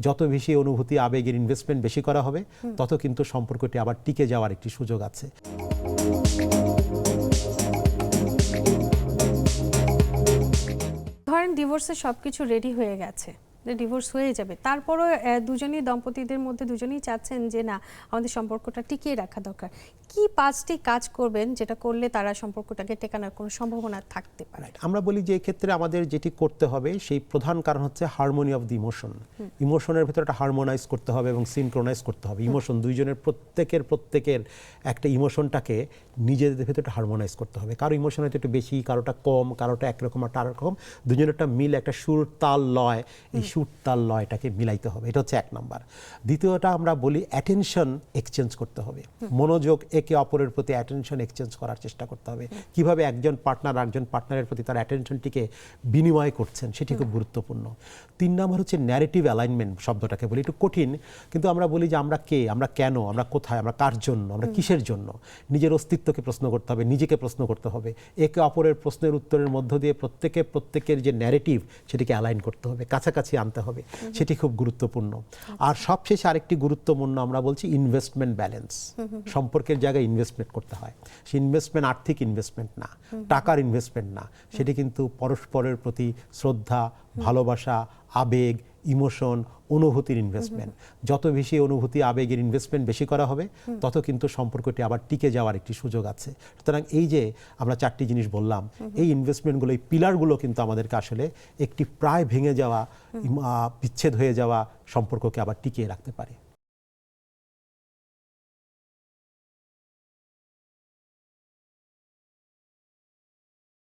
যত বেশি অনুভূতি আবেগের ইনভেস্টমেন্ট বেশি করা হবে তত কিন্তু সম্পর্কটি আবার টিকে যাওয়ার একটি সুযোগ আছে। ধরেন ডিভোর্সের সবকিছু রেডি হয়ে গেছে, ডিভোর্স হয়ে যাবে, তারপরও দুজনই দম্পতিদের মধ্যে দুজনেই চাচ্ছেন যে না আমাদের সম্পর্কটা টিকিয়ে রাখা দরকার। কি 5টি কাজ করবেন যেটা করলে তারা সম্পর্কটাকে টেকানোর কোনো সম্ভাবনা থাকতে পারে? আমরা বলি যে এক্ষেত্রে আমাদের যেটি করতে হবে সেই প্রধান কারণ হচ্ছে হারমোনি অফ দি ইমোশন। ইমোশনের ভিতরে একটা হারমোনাইজ করতে হবে এবং সিনক্রোনাইজ করতে হবে। ইমোশন দুইজনের প্রত্যেকের একটা ইমোশনটাকে নিজেদের ভিতরে হারমোনাইজ করতে হবে। কারো ইমোশন হয়তো একটু বেশি, কারোটা কম, কারোটা একরকম একটা আরেকরকম, দুজনের একটা মিল, একটা সুর তাল লয়, এই সুর তাল লয়টাকে মিলাইতে হবে। এটা হচ্ছে 1 নাম্বার। দ্বিতীয়টা আমরা বলি অ্যাটেনশন এক্সচেঞ্জ করতে হবে। মনোযোগ একে অপরের প্রতি অ্যাটেনশন এক্সচেঞ্জ করার চেষ্টা করতে হবে। কিভাবে একজন পার্টনার আরেকজন পার্টনারের প্রতি তার অ্যাটেনশনটিকে বিনিময় করছেন সেটি খুব গুরুত্বপূর্ণ। 3 নাম্বার হচ্ছে ন্যারেটিভ অ্যালাইনমেন্ট। শব্দটাকে বলি একটু কঠিন, কিন্তু আমরা বলি যে আমরা কে, আমরা কেন, আমরা কোথায়, আমরা কার জন্য, আমরা কিসের জন্য। নিজের অস্তিত্বকে প্রশ্ন করতে হবে, নিজেকে প্রশ্ন করতে হবে। একে অপরের প্রশ্নের উত্তরের মধ্য দিয়ে প্রত্যেকের যে ন্যারেটিভ সেটিকে অ্যালাইন করতে হবে, কাছাকাছি আনতে হবে। সেটি খুব গুরুত্বপূর্ণ। আর সবশেষে আরেকটি গুরুত্বপূর্ণ আমরা বলছি ইনভেস্টমেন্ট ব্যালেন্স। সম্পর্কের জায়গায় ইনভেস্টমেন্ট করতে হয়। সেই ইনভেস্টমেন্ট আর্থিক ইনভেস্টমেন্ট না, টাকার ইনভেস্টমেন্ট না, সেটি কিন্তু পরস্পরের প্রতি শ্রদ্ধা, ভালোবাসা, আবেগ, ইমোশন, অনুভূতির ইনভেস্টমেন্ট। যত বেশি অনুভূতি আবেগের ইনভেস্টমেন্ট বেশি করা হবে তত কিন্তু সম্পর্কটি আবার টিকে যাওয়ার একটি সুযোগ আছে। সুতরাং এই যে আমরা 4টি জিনিস বললাম, এই ইনভেস্টমেন্টগুলো, এই পিলারগুলো কিন্তু আমাদেরকে আসলে একটি প্রায় ভেঙে যাওয়া, বিচ্ছেদ হয়ে যাওয়া সম্পর্ককে আবার টিকিয়ে রাখতে পারে।